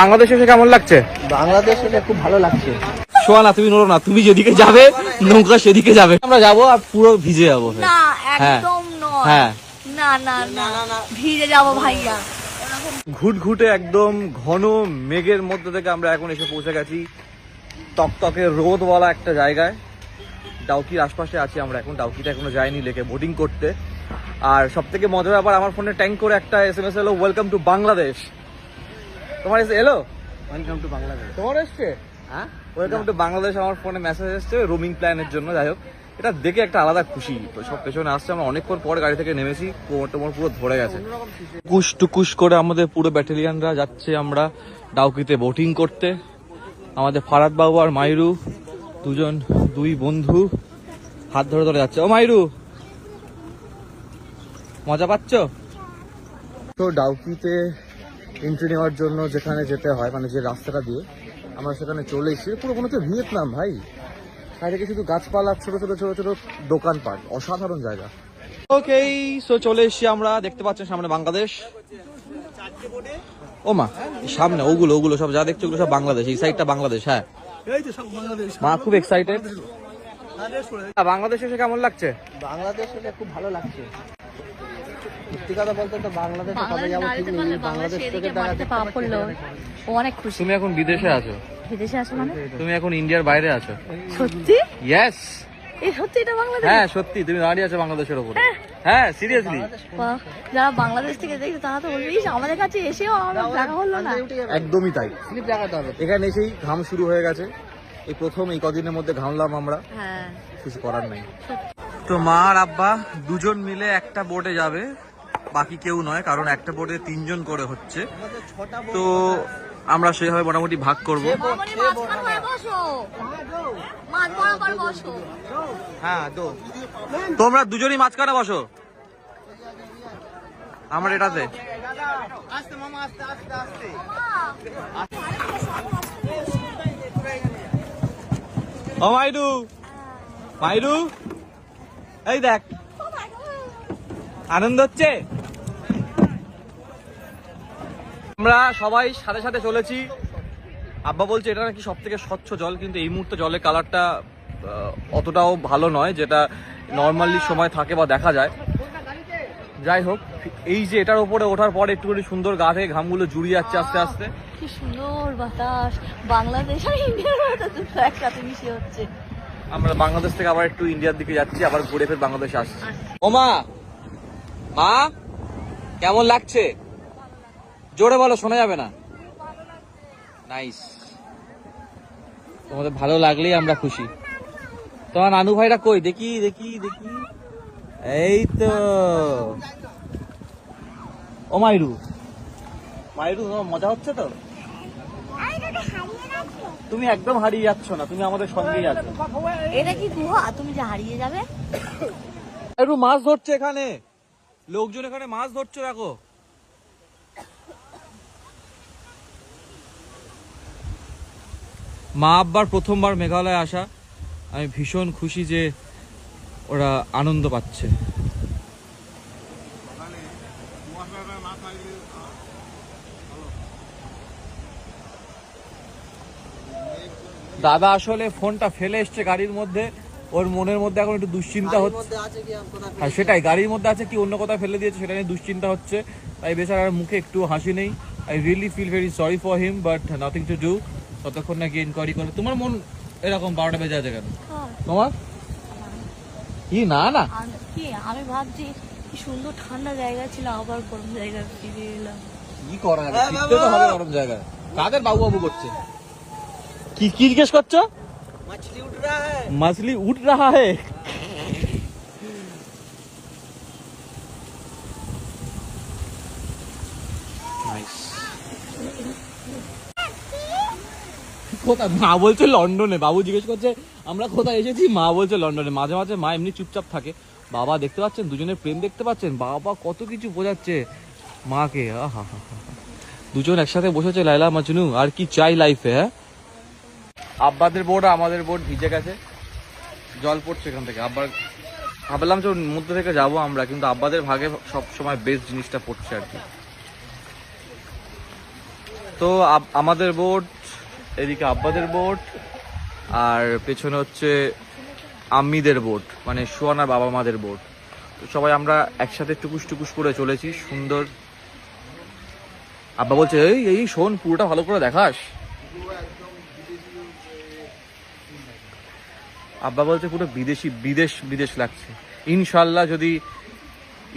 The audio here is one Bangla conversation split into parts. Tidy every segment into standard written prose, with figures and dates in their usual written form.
বাংলাদেশ এসে কেমন লাগছে? বাংলাদেশ এসে খুব ভালো লাগছে। শোয়া না, তুমি নড়ো না, তুমি যেদিকে যাবে নৌকা সেদিকে যাবে, আমরা যাবো আর পুরো ভিজে যাবো। না একদম নয়। হ্যাঁ, না না না না ভিজে যাবো ভাইয়া। ঘুটঘুটে একদম ঘন মেঘের মধ্যে থেকে আমরা এখন এসে পৌঁছে গেছি তকতকে রোদওয়ালা একটা জায়গায়। ডাউকির আশপাশে আছি আমরা এখন। ডাউকিতে এখনো যাইনি লেকে বোটিং করতে। আর সব থেকে মজার ব্যাপার, আমার ফোনে ট্যাঙ্ক করে একটা SMS এলো, ওয়েলকাম টু বাংলাদেশ। তোমার এলো? Welcome to Bangladesh. তোমার এসছে? হ্যাঁ, ওয়েলকাম টু বাংলাদেশ আমার ফোনে মেসেজ এসছে রোমিং প্ল্যানের জন্য। যাই হোক, এটা দেখে একটা আলাদা খুশি। সব পেছনে আসছে, আমরা অনেকক্ষণ পর গাড়ি থেকে নেমেছি, কোমর টোমর পুরো ধরে গেছে। কুশ টুকুশ করে আমাদের পুরো ব্যাটালিয়ানরা যাচ্ছে আমরা ডাউকিতে বোটিং করতে। আমাদের ফারাদ বাবু আর মাইরু দুই বন্ধু হাত ধরে ধরে যাচ্ছে। ও মাইরু, মজা পাচ্ছ? তো ডাউকিতে এন্ট্রি নেওয়ার জন্য যেখানে যেতে হয়, মানে যে রাস্তাটা দিয়ে, আমরা সেখানে চলে এসেছি। পুরো কোনো তো ভিয়েতনাম ভাই, চারিদিকে শুধু গাছপালা, ছোট ছোট ছোট ছোট দোকানপাট, অসাধারণ জায়গা। ওকে, সো চলে এসেছি আমরা। দেখতে পাচ্ছেন সামনে বাংলাদেশ। ও মা, সামনে ওগুলো সব যা দেখছো ওগুলো সব বাংলাদেশ। এই সাইডটা বাংলাদেশ। হ্যাঁ, মা খুব এক্সাইটেড। বাংলাদেশ এসে কেমন লাগছে? বাংলাদেশ এসে খুব ভালো লাগছে। সত্যি কথা বলতে তো বাংলাদেশে কবে যাবো ঠিক নেই। বাংলাদেশ থেকে বাড়িতে পা পড়লো, ও অনেক খুশি। তুমি এখন বিদেশে আছো? বিদেশে আছো মানে? তুমি এখন ইন্ডিয়ার বাইরে আছো। সত্যি? ইয়েস, এই সত্যি এটা বাংলাদেশ? হ্যাঁ সত্যি, তুমি দাঁড়িয়ে আছো বাংলাদেশের উপরে। হ্যাঁ সিরিয়াসলি। বাহ, যারা বাংলাদেশ থেকে দেখছে তারা তো বলবে ইস, আমাদের কাছে এসেও আমার দেখা হলো না। একদমই তাই। স্লিপ লাগাতে হবে। এখানে এসেই ঘাম শুরু হয়ে গেছে। এই প্রথম এই কদিনের মধ্যে ঘামলাম আমরা, হ্যাঁ, কিছু করার নাই। তো মা আর আব্বা দুজন মিলে একটা বোটে যাবে, বাকি কেউ নয়, কারণ একটা বোটে 3 জন করে হচ্ছে। তো আমরা সেভাবে মোটামুটি ভাগ করব। মামনি মাঝখান হয়ে বসো, মাঝ বরাবর বসো। হ্যাঁ, তো তোমরা দুজনই মাঝখানে বসো, আমার এটাতে। আস্তে মামা, আস্তে আস্তে আস্তে। ও মাইরু, মাইরু, এই দেখ, আনন্দ হচ্ছে। আমরা সবাই সাথে সাথে চলেছি। আব্বা বলছে এটা নাকি সব থেকে স্বচ্ছ জল, কিন্তু এই মুহূর্তে জলের কালারটা অতটাও ভালো নয়, যেটা নর্মালি সময় থাকে বা দেখা যায়। যাই হোক, এই যে এটার উপরে ওঠার পর একটুখানি সুন্দর গা থেকে ঘামগুলো জুড়িয়ে যাচ্ছে আস্তে আস্তে। কি সুন্দর বাতাস, বাংলাদেশ আর ইন্ডিয়ার বাতাস দুটো একসাথে মিশে হচ্ছে। আমরা বাংলাদেশ থেকে আবার একটু ইন্ডিয়ার দিকে যাচ্ছি, আবার ঘুরে ফের বাংলাদেশে আসছি। ও মা, মা কেমন লাগছে? জোরে বলো, শোনা যাবে না। নাইস, তোমাদের ভালো লাগলেই আমরা খুশি। তোমার নানু ভাইরা কই? দেখি দেখি দেখি, এই তো। ও মাইরু, মাইরু তোমার মজা হচ্ছে তো? তুমি একদম হারিয়ে যাচ্ছ না, তুমি আমাদের সঙ্গেই আছো। এটা কি গুহা, তুমি যে হারিয়ে যাবে? একটু মাছ ধরছে এখানে, লোকজন এখানে মাছ ধরছে, দেখো। মা আব্বার প্রথমবার মেঘালয়ে আসা, আমি ভীষণ খুশি যে ওরা আনন্দ পাচ্ছে। দাদা আসলে ফোনটা ফেলে এসছে গাড়ির মধ্যে, ওর মনের মধ্যে এখন একটু দুশ্চিন্তা হচ্ছে। আর সেটাই, গাড়ির মধ্যে আছে কি অন্য কোথাও ফেলে দিয়েছে সেটা নিয়ে দুশ্চিন্তা হচ্ছে। তাই বেচারার মুখে একটু হাসি নেই। I really feel very sorry for him, but nothing to do. ততক্ষণ নাকি ইনকোয়ারি করে। তোমার মন এরকম 12টা বেজে আছে কেন তোমার? কি না না কি আমি ভাবছি কি সুন্দর ঠান্ডা জায়গা ছিল, আবার গরম জায়গায় ফিরে এলাম। কি করা যাবে, শিখতে তো হবে গরম জায়গায়। কাদের বাবু বাবু করছে? কি কি জিজ্ঞেস করছো? মাছলি উঠ রা হ্যায়। मछली उठ रहा है। কোথায়? মা বলছে লন্ডনে। বাবু জিজ্ঞেস করছে আমরা কোথায় এসেছি, মা বলছে লন্ডনে। মাঝে মাঝে মা এমনি চুপচাপ থাকে। বাবা দেখতে পাচ্ছেন, দুজনের প্রেম দেখতে পাচ্ছেন, বাবা কত কিছু বোঝাচ্ছে মাকে। আহা, দুজন একসাথে বসেছে লাইলা মাজনু, আর কি চাই লাইফে। হ্যাঁ, আব্বাদের বোর্ড আমাদের বোর্ড ভিজে গেছে, জল পড়ছে এখান থেকে। আব্বার ভাবলাম যে মধ্যে থেকে যাবো আমরা, কিন্তু আব্বাদের ভাগে সব সময় বেস্ট জিনিসটা পড়ছে আর কি। তো তো আমাদের বোট, এদিকে আব্বাদের বোট, আর পেছনে হচ্ছে আম্মিদের বোট, মানে সোয়ানার বাবা মাদের বোট। তো সবাই আমরা একসাথে টুকুস টুকুস করে চলেছি সুন্দর। আব্বা বলছে এই এই শোন, পুরোটা ভালো করে দেখাস। আব্বা বলছে পুরো বিদেশি, বিদেশ বিদেশ লাগছে। ইনশাল্লাহ যদি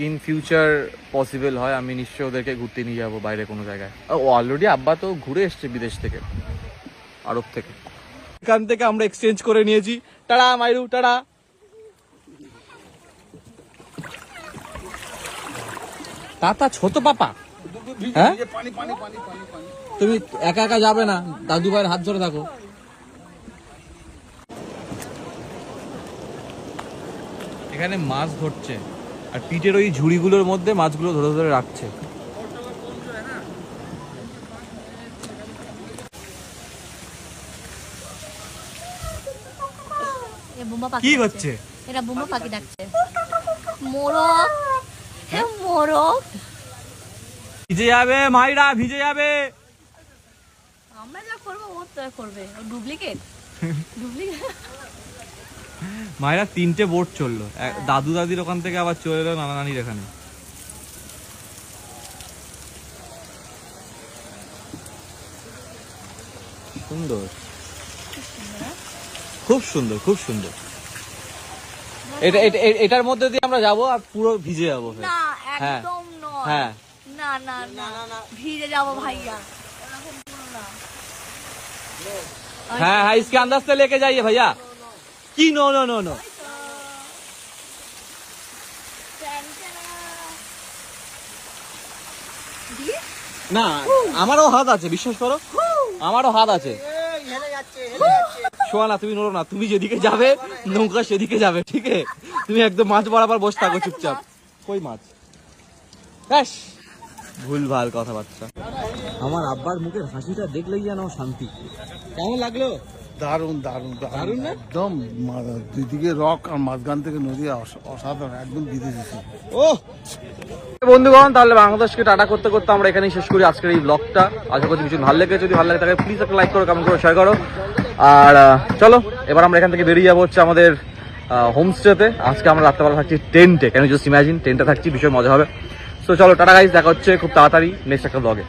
ইন ফিউচার পসিবল হয় আমি নিশ্চয়ই ওদেরকে ঘুরতে নিয়ে যাবো বাইরে কোনো জায়গায়। অলরেডি আব্বা তো ঘুরে এসছে বিদেশ থেকে, আরব থেকে। এখান থেকে আমরা এক্সচেঞ্জ করে নিয়েছি। টাটা মাইরু, টাটা। তাতা ছোট পাপা, হ্যাঁ তুমি একা একা যাবে না, দাদু ভাইয়ের হাত ধরে থাকো। এখানে মাছ ধরছে আর পিঠের ওই ঝুড়িগুলোর মধ্যে মাছগুলো ধরে ধরে রাখছে। কি হচ্ছে? এরা বোমা পাখি ডাকছে। মোরগ, হ্যাঁ মোরগ। ভিজে যাবে মাইরা, ভিজে যাবে। আমরা যা করবো ও তো করবে, ডুপ্লিকেট ডুপ্লিকেট। মায়েরা 3টে বোট চললো, দাদু দাদির ওখান থেকে আবার চলে এলো নানা নানির এখানে। সুন্দর, খুব সুন্দর, খুব সুন্দর। এটার মধ্যে দিয়ে আমরা যাবো আর পুরো ভিজে যাবো। না একদম নয়। হ্যাঁ না না না ভিজে যাবো ভাইয়া, এরকম করো না। हाँ हाँ इसके अंदर से लेके जाइए भैया। की नो नो नो नो না, আমারও হাত আছে, বিশ্বাস করো আমারও হাত আছে। শোয়া না, তুমি নড়ো না, তুমি যেদিকে যাবে নৌকা সেদিকে যাবে, ঠিক আছে? তুমি একদম মাছ বরাবর বসে থাকো চুপচাপ। কই মাছ? ব্যাস ভুলভাল কথাবার্তা। আমার আব্বার মুখের হাসিটা দেখলেই যেন শান্তি। কেমন লাগলো? দারুণ দারুণ দারুণ না? একদম দুইদিকে রক আর মাঝখান থেকে নদী, অসাধারণ, একদম বিদেশি। ও বন্ধুগণ, তাহলে বাংলাদেশকে টাটা করতে করতে আমরা এখানেই শেষ করি আজকের এই ব্লগটা। আশা করছি কিছু ভালো লেগেছে। যদি ভালো লাগে তাহলে প্লিজ একটা লাইক করো, কমেন্ট করো, শেয়ার করো। আর চলো এবার আমরা এখান থেকে বেরিয়ে যাবো হচ্ছে আমাদের হোমস্টেতে। আজকে আমরা রাত্রেবেলা থাকছি টেন্টে। কেন জাস্ট ইমাজিন, টেন্টে থাকছি, ভীষণ মজা হবে। তো চলো টাটা গাইস, দেখা হচ্ছে খুব তাড়াতাড়ি নেক্সট একটা ব্লগে।